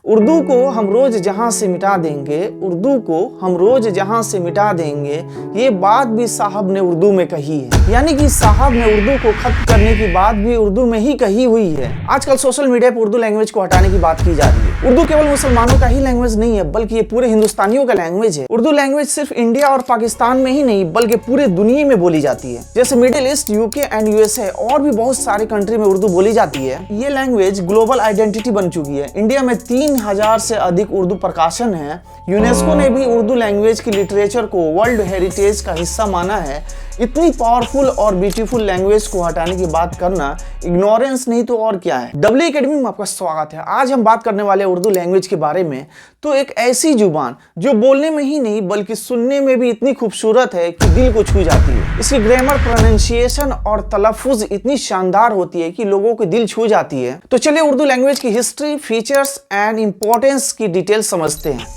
उर्दू को हम रोज जहां से मिटा देंगे, उर्दू को हम रोज जहां से मिटा देंगे, ये बात भी साहब ने उर्दू में कही है। यानी कि साहब ने उर्दू को खत्म करने की बात भी उर्दू में ही कही हुई है। आजकल सोशल मीडिया पर उर्दू लैंग्वेज को हटाने की बात की जा रही है। उर्दू केवल मुसलमानों का ही लैंग्वेज नहीं है, बल्कि ये पूरे हिंदुस्तानियों का लैंग्वेज है। उर्दू लैंग्वेज सिर्फ इंडिया और पाकिस्तान में ही नहीं, बल्कि पूरे दुनिया में बोली जाती है। जैसे middle east, UK and USA और भी बहुत सारे कंट्री में उर्दू बोली जाती है। ये लैंग्वेज ग्लोबल आइडेंटिटी बन चुकी है। इंडिया में 3000 से अधिक उर्दू प्रकाशन है। यूनेस्को ने भी उर्दू लैंग्वेज की लिटरेचर को वर्ल्ड हेरिटेज का हिस्सा माना है। इतनी पावरफुल और ब्यूटीफुल लैंग्वेज को हटाने की बात करना इग्नोरेंस नहीं तो और क्या है। डब्ल्यू एकेडमी में आपका स्वागत है। आज हम बात करने वाले उर्दू लैंग्वेज के बारे में। तो एक ऐसी जुबान जो बोलने में ही नहीं बल्कि सुनने में भी इतनी खूबसूरत है कि दिल को छू जाती है। इसकी ग्रामर, प्रोनाउंसिएशन और तलफ़ुज़ इतनी शानदार होती है कि लोगों के दिल छू जाती है। तो चलिए उर्दू लैंग्वेज की हिस्ट्री, फीचर्स एंड इंपॉर्टेंस की डिटेल समझते हैं।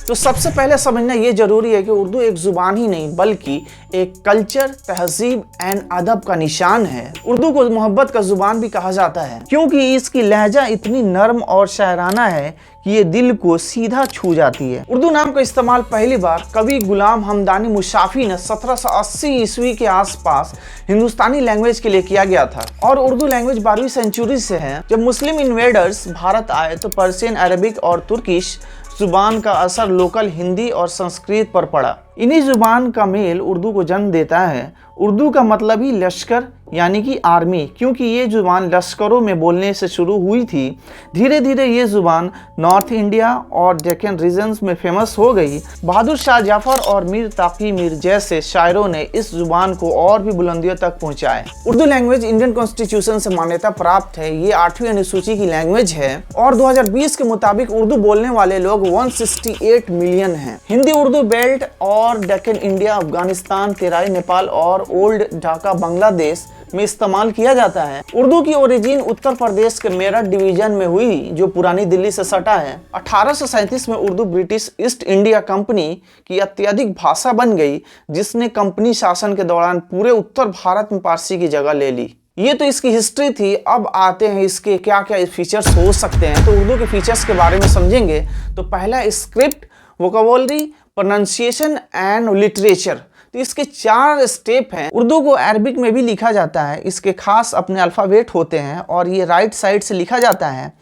तो सबसे पहले समझना ये जरूरी है कि उर्दू एक जुबान ही नहीं बल्कि एक कल्चर, तहजीब एंड अदब का निशान है। उर्दू को मोहब्बत का जुबान भी कहा जाता है क्योंकि इसकी लहजा इतनी नर्म और शायराना है कि ये दिल को सीधा छू जाती है। उर्दू नाम का इस्तेमाल पहली बार कवि गुलाम हमदानी मुशाफी ने 1780 ईस्वी के आसपास हिंदुस्तानी लैंग्वेज के लिए किया गया था। और उर्दू लैंग्वेज 12वीं सेंचुरी से है। जब मुस्लिम इन्वेडर्स भारत आए तो पर्शियन, अरबिक और तुर्किश जुबान का असर लोकल हिंदी और संस्कृत पर पड़ा। इन्हीं जुबान का मेल उर्दू को जन्म देता है। उर्दू का मतलब ही लश्कर यानी कि आर्मी, क्योंकि ये जुबान लश्करों में बोलने से शुरू हुई थी। धीरे धीरे ये जुबान नॉर्थ इंडिया और डेक्कन रीजन्स में फेमस हो गई। बहादुर शाह जफर और मीर ताक़ी मीर जैसे शायरों ने इस जुबान को और भी बुलंदियों तक पहुंचाए। उर्दू लैंग्वेज इंडियन कॉन्स्टिट्यूशन से मान्यता प्राप्त है। ये 8वीं अनुसूची की लैंग्वेज है और 2020 के मुताबिक उर्दू बोलने वाले लोग 168 मिलियन हैं। हिंदी उर्दू बेल्ट और डेक्कन, इंडिया, अफगानिस्तान, तेराई, नेपाल और ओल्ड ढाका, बांग्लादेश में इस्तेमाल किया जाता है। उर्दू की ओरिजिन उत्तर प्रदेश के मेरठ डिवीजन में हुई जो पुरानी दिल्ली से सटा है। 1837 में Urdu British east India company की अत्यधिक भाषा बन गई, जिसने कंपनी शासन के दौरान पूरे उत्तर भारत में फारसी की जगह ले ली। ये तो इसकी हिस्ट्री थी। अब आते हैं इसके क्या क्या फीचर्स हो सकते हैं। तो उर्दू के फीचर्स के बारे में समझेंगे। तो पहला, script, vocabulary, pronunciation and literature. तो इसके 4 स्टेप हैं। उर्दू को अरबिक में भी लिखा जाता है। इसके खास अपने अल्फ़ाबेट होते हैं और ये राइट साइड से लिखा जाता है।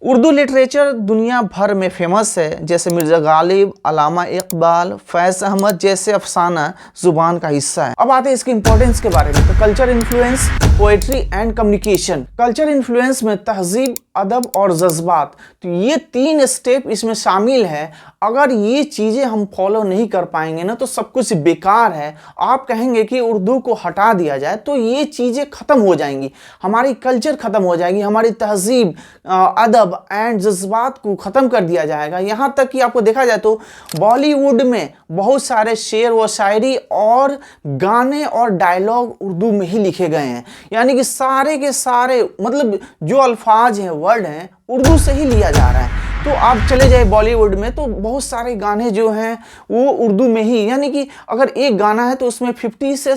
उर्दू लिटरेचर दुनिया भर में फेमस है। जैसे मिर्ज़ा गालिब, अल्लामा इकबाल, फैज़ अहमद जैसे अफसाना जुबान का हिस्सा है। अब आते हैं इसके इंपॉर्टेंस के बारे में। तो culture influence, poetry and communication. Culture influence में तहजीब, अदब और जज्बात, तो ये 3 स्टेप इसमें शामिल है। अगर ये चीज़ें हम फॉलो नहीं कर पाएंगे ना तो सब कुछ बेकार है। आप कहेंगे कि उर्दू को हटा दिया जाए तो ये चीज़ें ख़त्म हो जाएंगी, हमारी कल्चर ख़त्म हो जाएगी, हमारी तहजीब, अदब एंड जज्बात को ख़त्म कर दिया जाएगा। यहाँ तक कि आपको देखा जाए तो बॉलीवुड में बहुत सारे शेर व शायरी और गाने और डायलॉग उर्दू में ही लिखे गए हैं। यानी कि सारे के सारे मतलब जो अल्फाज हैं, वर्ड हैं, उर्दू से ही लिया जा रहा है। तो आप चले जाए बॉलीवुड में तो बहुत सारे गाने जो हैं वो उर्दू में ही, यानी कि अगर एक गाना है तो उसमें 50 से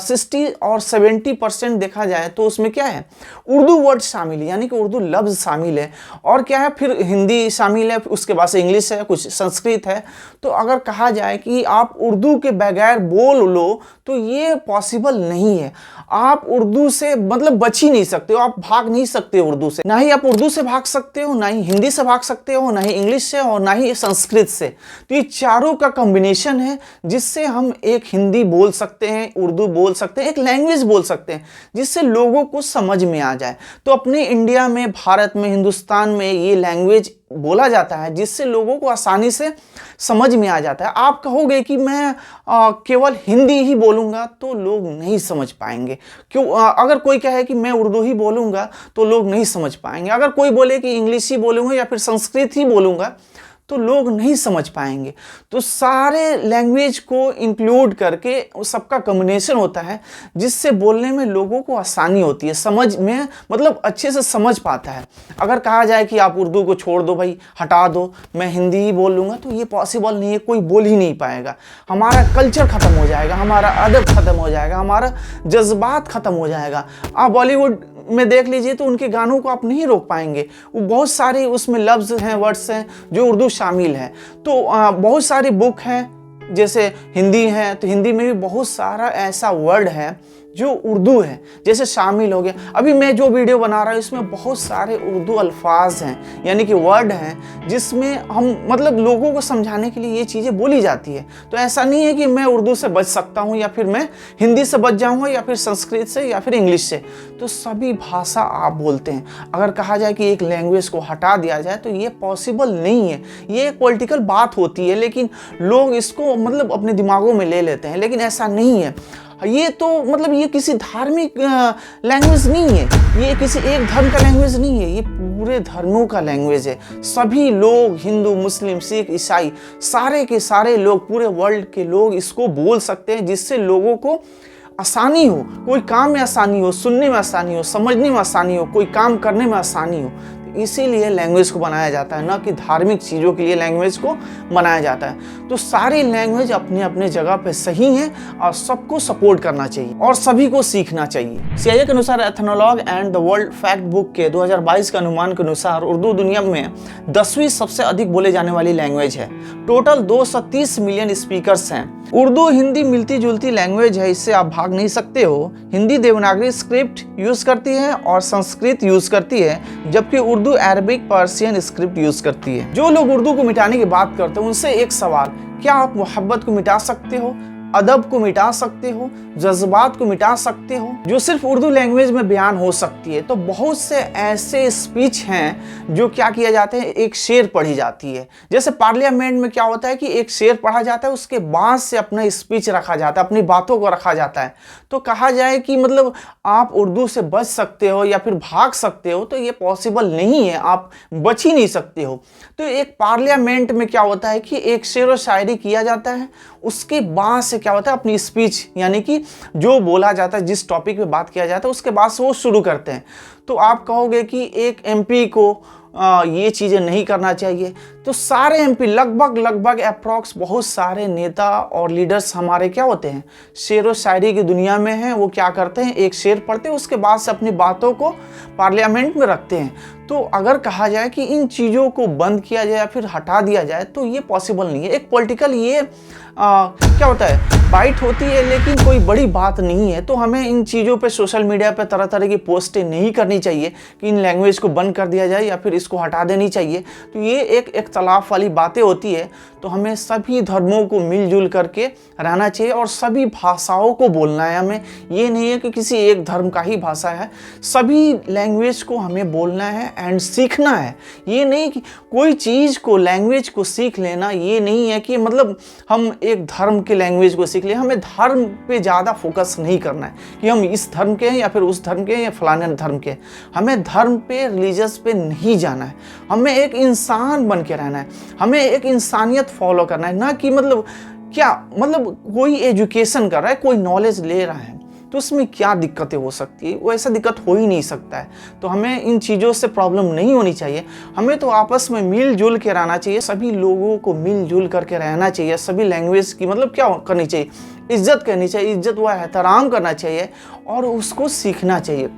60 और 70% देखा जाए तो उसमें क्या है, उर्दू वर्ड शामिल है, यानी कि उर्दू लफ्ज़ शामिल है। और क्या है, फिर हिंदी शामिल है, उसके बाद से इंग्लिश है, कुछ संस्कृत है। तो अगर कहा जाए कि आप उर्दू के बगैर बोल लो तो ये पॉसिबल नहीं है। आप उर्दू से मतलब बच ही नहीं सकते हो, आप भाग नहीं सकते उर्दू से। ना ही आप उर्दू से भाग सकते हो, ना ही हिंदी से भाग सकते हो, ना ही इंग्लिश से और ना ही संस्कृत से। तो ये चारों का कॉम्बिनेशन है जिससे हम एक हिंदी बोल सकते हैं, उर्दू बोल सकते हैं, एक लैंग्वेज बोल सकते हैं जिससे लोगों को समझ में आ जाए। तो अपने इंडिया में, भारत में, हिंदुस्तान में ये लैंग्वेज बोला जाता है जिससे लोगों को आसानी से समझ में आ जाता है। आप कहोगे कि मैं केवल हिंदी ही बोलूँगा तो लोग नहीं समझ पाएंगे। क्यों? अगर कोई कहे कि मैं उर्दू ही बोलूँगा तो लोग नहीं समझ पाएंगे। अगर कोई बोले कि इंग्लिश ही बोलूँगा या फिर संस्कृत ही बोलूँगा तो लोग नहीं समझ पाएंगे। तो सारे लैंग्वेज को इंक्लूड करके सबका कम्बिनेशन होता है, जिससे बोलने में लोगों को आसानी होती है, समझ में मतलब अच्छे से समझ पाता है। अगर कहा जाए कि आप उर्दू को छोड़ दो भाई, हटा दो, मैं हिंदी ही बोल लूँगा, तो ये पॉसिबल नहीं है, कोई बोल ही नहीं पाएगा। हमारा कल्चर ख़त्म हो जाएगा, हमारा अदब ख़त्म हो जाएगा, हमारा जज्बात ख़त्म हो जाएगा। आप बॉलीवुड में देख लीजिए तो उनके गानों को आप नहीं रोक पाएंगे, वो बहुत सारे उसमें लफ्ज़ हैं, वर्ड्स हैं जो उर्दू शामिल है। तो बहुत सारी बुक हैं, जैसे हिंदी है तो हिंदी में भी बहुत सारा ऐसा वर्ड है जो उर्दू है, जैसे शामिल हो गया। अभी मैं जो वीडियो बना रहा हूँ इसमें बहुत सारे उर्दू अल्फाज हैं, यानी कि वर्ड हैं, जिसमें हम मतलब लोगों को समझाने के लिए ये चीज़ें बोली जाती है। तो ऐसा नहीं है कि मैं उर्दू से बच सकता हूँ या फिर मैं हिंदी से बच जाऊँगा या फिर संस्कृत से या फिर इंग्लिश से। तो सभी भाषा आप बोलते हैं। अगर कहा जाए कि एक लैंग्वेज को हटा दिया जाए तो ये पॉसिबल नहीं है। ये एक पॉलिटिकल बात होती है, लेकिन लोग इसको मतलब अपने दिमागों में ले लेते हैं, लेकिन ऐसा नहीं है। ये तो मतलब ये किसी धार्मिक लैंग्वेज नहीं है, ये किसी एक धर्म का लैंग्वेज नहीं है, ये पूरे धर्मों का लैंग्वेज है। सभी लोग, हिंदू, मुस्लिम, सिख, ईसाई, सारे के सारे लोग, पूरे वर्ल्ड के लोग इसको बोल सकते हैं, जिससे लोगों को आसानी हो, कोई काम में आसानी हो, सुनने में आसानी हो, समझने में आसानी हो, कोई काम करने में आसानी हो। इसीलिए लैंग्वेज को बनाया जाता है, ना कि धार्मिक चीज़ों के लिए लैंग्वेज को बनाया जाता है। तो सारी लैंग्वेज अपने अपने जगह पे सही है और सबको सपोर्ट करना चाहिए और सभी को सीखना चाहिए। CIA के अनुसार Ethnologue and the world fact book के 2022 के अनुमान के अनुसार उर्दू दुनिया में 10वीं सबसे अधिक बोले जाने वाली लैंग्वेज है। टोटल 230 मिलियन स्पीकर्स हैं। उर्दू हिंदी मिलती जुलती लैंग्वेज है, इससे आप भाग नहीं सकते हो। हिंदी देवनागरी स्क्रिप्ट यूज करती है और संस्कृत यूज करती है, जबकि Urdu Arabic Persian script use करती है। जो लोग उर्दू को मिटाने की बात करते हैं उनसे एक सवाल, क्या आप मोहब्बत को मिटा सकते हो, अदब को मिटा सकते हो, जज्बात को मिटा सकते हो, जो सिर्फ उर्दू लैंग्वेज में बयान हो सकती है? तो बहुत से ऐसे स्पीच हैं जो क्या किया जाता है, एक शेर पढ़ी जाती है। जैसे पार्लियामेंट में क्या होता है कि एक शेर पढ़ा जाता है, उसके बाद से अपना स्पीच रखा जाता है, अपनी बातों को रखा जाता है। तो कहा जाए कि मतलब आप उर्दू से बच सकते हो या फिर भाग सकते हो, तो ये पॉसिबल नहीं है, आप बच ही नहीं सकते हो। तो एक पार्लियामेंट में क्या होता है कि एक शेर व शायरी किया जाता है, उसके बाद से क्या होता है अपनी स्पीच, यानी कि जो बोला जाता है, जिस टॉपिक पे बात किया जाता है, उसके बाद से वो शुरू करते हैं। तो आप कहोगे कि एक MP को ये चीज़ें नहीं करना चाहिए, तो सारे MP लगभग अप्रॉक्स बहुत सारे नेता और लीडर्स हमारे क्या होते हैं, शेर व शायरी की दुनिया में हैं। वो क्या करते हैं, एक शेर पढ़ते हैं, उसके बाद से अपनी बातों को पार्लियामेंट में रखते हैं। तो अगर कहा जाए कि इन चीज़ों को बंद किया जाए या फिर हटा दिया जाए तो ये पॉसिबल नहीं है। एक पॉलिटिकल ये क्या होता है, बाइट होती है, लेकिन कोई बड़ी बात नहीं है। तो हमें इन चीज़ों पे सोशल मीडिया पे तरह तरह की पोस्टें नहीं करनी चाहिए कि इन लैंग्वेज को बंद कर दिया जाए या फिर इसको हटा देनी चाहिए। तो ये एक इख्तलाफ वाली बातें होती है। तो हमें सभी धर्मों को मिलजुल करके रहना चाहिए और सभी भाषाओं को बोलना है। हमें ये नहीं है कि किसी एक धर्म का ही भाषा है, सभी लैंग्वेज को हमें बोलना है एंड सीखना है। ये नहीं कि कोई चीज़ को, लैंग्वेज को सीख लेना, ये नहीं है कि मतलब हम एक धर्म के लैंग्वेज को सीख ले। हमें धर्म पे ज़्यादा फोकस नहीं करना है कि हम इस धर्म के हैं या फिर उस धर्म के हैं या फलाने धर्म के। हमें धर्म पे, रिलीजियस पे नहीं जाना है। हमें एक इंसान बन के रहना है, हमें एक इंसानियत फॉलो करना है, ना कि मतलब क्या मतलब कोई एजुकेशन कर रहा है, कोई नॉलेज ले रहा है तो उसमें क्या दिक्कतें हो सकती है, वो ऐसा दिक्कत हो ही नहीं सकता है। तो हमें इन चीज़ों से प्रॉब्लम नहीं होनी चाहिए। हमें तो आपस में मिलजुल के रहना चाहिए, सभी लोगों को मिलजुल करके रहना चाहिए। सभी लैंग्वेज की मतलब क्या करनी चाहिए, इज्जत करनी चाहिए, इज्जत व एहतराम करना चाहिए और उसको सीखना चाहिए।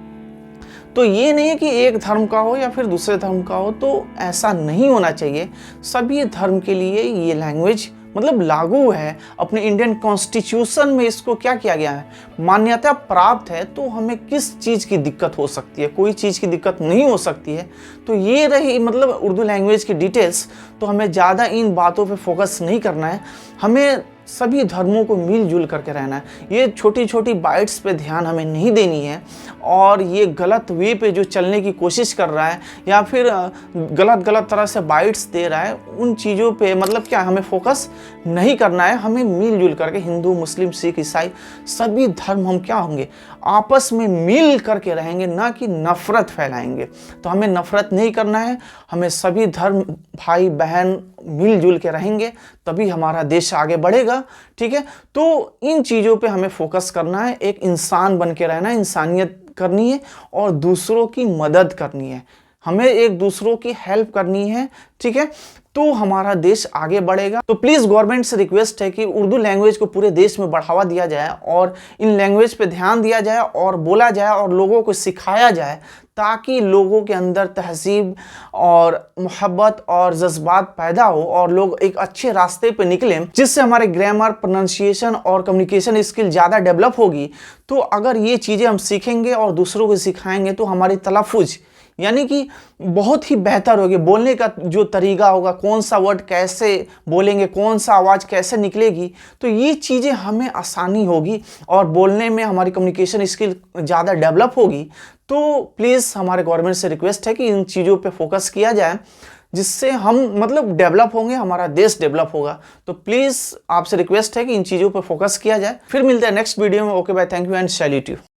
तो ये नहीं है कि एक धर्म का हो या फिर दूसरे धर्म का हो, तो ऐसा नहीं होना चाहिए। सभी धर्म के लिए ये लैंग्वेज मतलब लागू है। अपने इंडियन कॉन्स्टिट्यूशन में इसको क्या किया गया है, मान्यता प्राप्त है। तो हमें किस चीज़ की दिक्कत हो सकती है, कोई चीज़ की दिक्कत नहीं हो सकती है। तो ये रही मतलब उर्दू लैंग्वेज की डिटेल्स। तो हमें ज़्यादा इन बातों पे फोकस नहीं करना है, हमें सभी धर्मों को मिलजुल करके रहना है। ये छोटी छोटी बाइट्स पे ध्यान हमें नहीं देनी है और ये गलत वे पे जो चलने की कोशिश कर रहा है या फिर गलत तरह से बाइट्स दे रहा है, उन चीज़ों पे मतलब क्या हमें फोकस नहीं करना है। हमें मिलजुल करके हिंदू, मुस्लिम, सिख, ईसाई सभी धर्म हम क्या होंगे, आपस में मिल करके रहेंगे, ना कि नफ़रत फैलाएंगे। तो हमें नफ़रत नहीं करना है, हमें सभी धर्म भाई बहन मिलजुल के रहेंगे तभी हमारा देश आगे बढ़ेगा। ठीक है, तो इन चीज़ों पे हमें फोकस करना है, एक इंसान बन के रहना है, इंसानियत करनी है और दूसरों की मदद करनी है, हमें एक दूसरों की हेल्प करनी है। ठीक है, तो हमारा देश आगे बढ़ेगा। तो प्लीज़ गवर्नमेंट से रिक्वेस्ट है कि उर्दू लैंग्वेज को पूरे देश में बढ़ावा दिया जाए और इन लैंग्वेज पे ध्यान दिया जाए और बोला जाए और लोगों को सिखाया जाए, ताकि लोगों के अंदर तहज़ीब और मोहब्बत और जज्बात पैदा हो और लोग एक अच्छे रास्ते पे निकलें, जिससे हमारे ग्रामर, प्रोनाउंसिएशन और कम्युनिकेशन स्किल ज़्यादा डेवलप होगी। तो अगर ये चीज़ें हम सीखेंगे और दूसरों को सिखाएंगे तो हमारी तलफ़ुज़ यानी कि बहुत ही बेहतर होगी, बोलने का जो तरीका होगा, कौन सा वर्ड कैसे बोलेंगे, कौन सा आवाज़ कैसे निकलेगी, तो ये चीज़ें हमें आसानी होगी और बोलने में हमारी कम्युनिकेशन स्किल ज़्यादा डेवलप होगी। तो प्लीज़ हमारे गवर्नमेंट से रिक्वेस्ट है कि इन चीज़ों पे फोकस किया जाए, जिससे हम मतलब डेवलप होंगे, हमारा देश डेवलप होगा। तो प्लीज़ आपसे रिक्वेस्ट है कि इन चीज़ों पे फोकस किया जाए। फिर मिलते हैं नेक्स्ट वीडियो में। Okay bye, thank you and salute you.